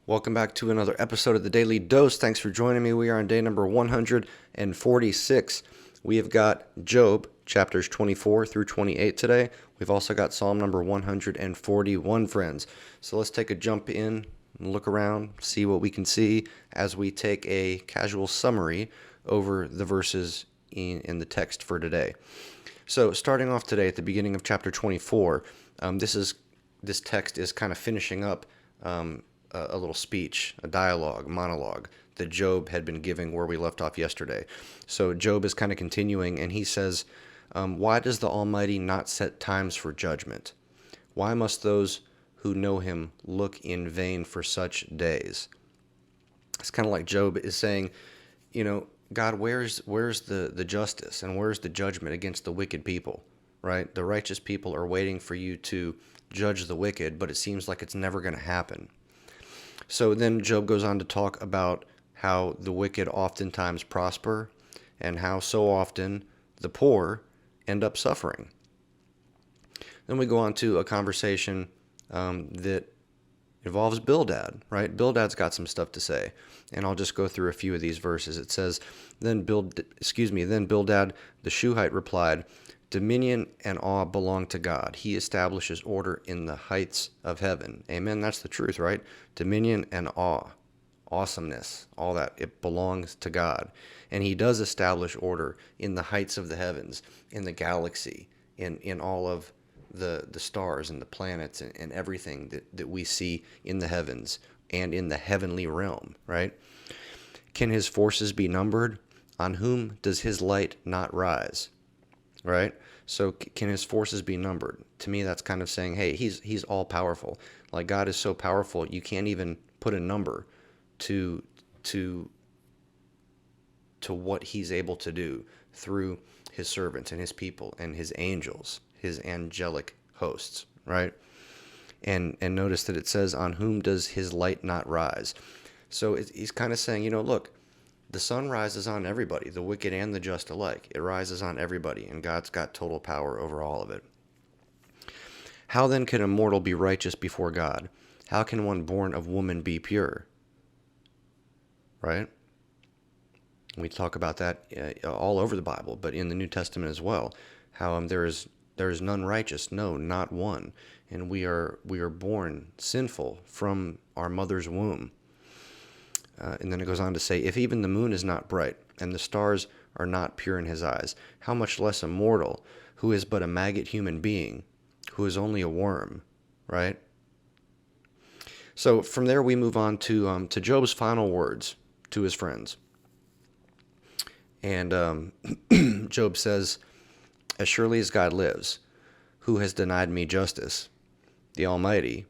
Welcome back to another episode of the Daily Dose. Thanks for joining me. We are on day number 146. We have got Job, chapters 24 through 28 today. We've also got Psalm number 141, friends. So let's take a jump in and look around, see what we can see as we take a casual summary over the verses in the text for today. So starting off today at the beginning of chapter 24, this text is kind of finishing up a little speech, a dialogue, monologue that Job had been giving where we left off yesterday. So Job is kind of continuing, and he says, why does the Almighty not set times for judgment? Why must those who know him look in vain for such days? It's kind of like Job is saying, God, where's the justice and where's the judgment against the wicked people, right? The righteous people are waiting for you to judge the wicked, but it seems like it's never going to happen. So then Job goes on to talk about how the wicked oftentimes prosper and how so often the poor end up suffering. Then we go on to a conversation that involves Bildad, right? Bildad's got some stuff to say, and I'll just go through a few of these verses. It says, Then Bildad the Shuhite replied, Dominion and awe belong to God. He establishes order in the heights of heaven. Amen. That's the truth, right? Dominion and awe, awesomeness, all that, it belongs to God. And he does establish order in the heights of the heavens, in the galaxy, in all of the stars and the planets and everything that we see in the heavens and in the heavenly realm, right? Can his forces be numbered? On whom does his light not rise? Right? So can his forces be numbered? To me, that's kind of saying, hey, he's all powerful. Like, God is so powerful, you can't even put a number to what he's able to do through his servants and his people and his angels, his angelic hosts, right? And notice that it says, on whom does his light not rise? So he's kind of saying, look, the sun rises on everybody, the wicked and the just alike. It rises on everybody, and God's got total power over all of it. How then can a mortal be righteous before God? How can one born of woman be pure? Right? We talk about that all over the Bible, but in the New Testament as well. How there is none righteous, no, not one, and we are born sinful from our mother's womb. And then it goes on to say, if even the moon is not bright, and the stars are not pure in his eyes, how much less a mortal, who is but a maggot human being, who is only a worm, right? So from there we move on to Job's final words to his friends. And Job says, as surely as God lives, who has denied me justice, the Almighty,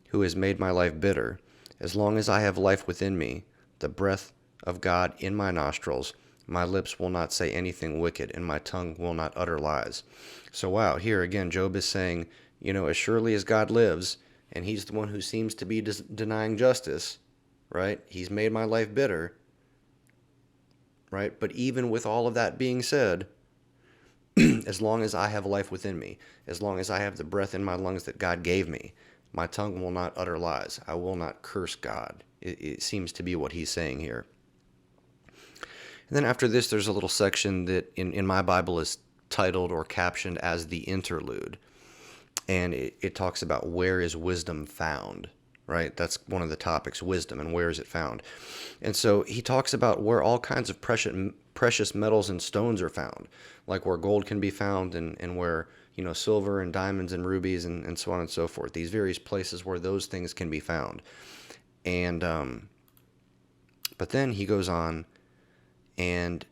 who has made my life bitter, as long as I have life within me, the breath of God in my nostrils, my lips will not say anything wicked, and my tongue will not utter lies. So wow, here again, Job is saying, as surely as God lives, and he's the one who seems to be denying justice, right? He's made my life bitter, right? But even with all of that being said, as long as I have life within me, as long as I have the breath in my lungs that God gave me, my tongue will not utter lies. I will not curse God. It seems to be what he's saying here. And then after this, there's a little section that in my Bible is titled or captioned as the interlude. And it talks about where is wisdom found, right? That's one of the topics, wisdom, and where is it found. And so he talks about where all kinds of precious metals and stones are found, like where gold can be found and where, silver and diamonds and rubies and so on and so forth. These various places where those things can be found. And but then he goes on and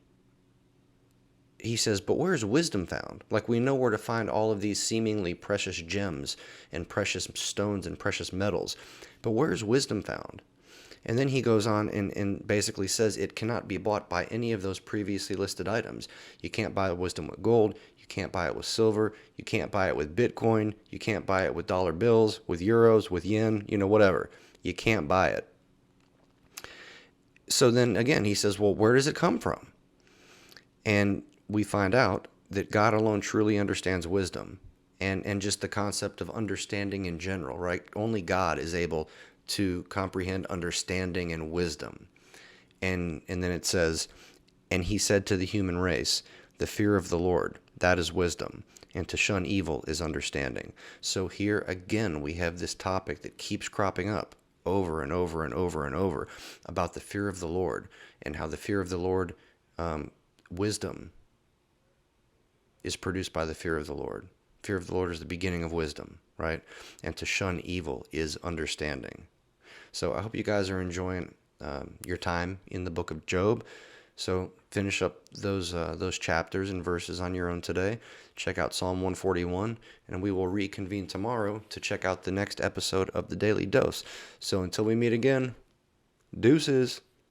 he says, but where is wisdom found? Like, we know where to find all of these seemingly precious gems and precious stones and precious metals, but where is wisdom found? And then he goes on and basically says it cannot be bought by any of those previously listed items. You can't buy wisdom with gold. You can't buy it with silver. You can't buy it with Bitcoin. You can't buy it with dollar bills, with euros, with yen, whatever. You can't buy it. So then again, he says, well, where does it come from? And we find out that God alone truly understands wisdom and just the concept of understanding in general, right? Only God is able to comprehend understanding and wisdom. And then it says, and he said to the human race, the fear of the Lord, that is wisdom, and to shun evil is understanding. So here again, we have this topic that keeps cropping up over and over and over and over about the fear of the Lord, and how the fear of the Lord, wisdom, is produced by the fear of the Lord. Fear of the Lord is the beginning of wisdom, right? And to shun evil is understanding. So I hope you guys are enjoying your time in the book of Job. So finish up those chapters and verses on your own today. Check out Psalm 141, and we will reconvene tomorrow to check out the next episode of the Daily Dose. So until we meet again, deuces.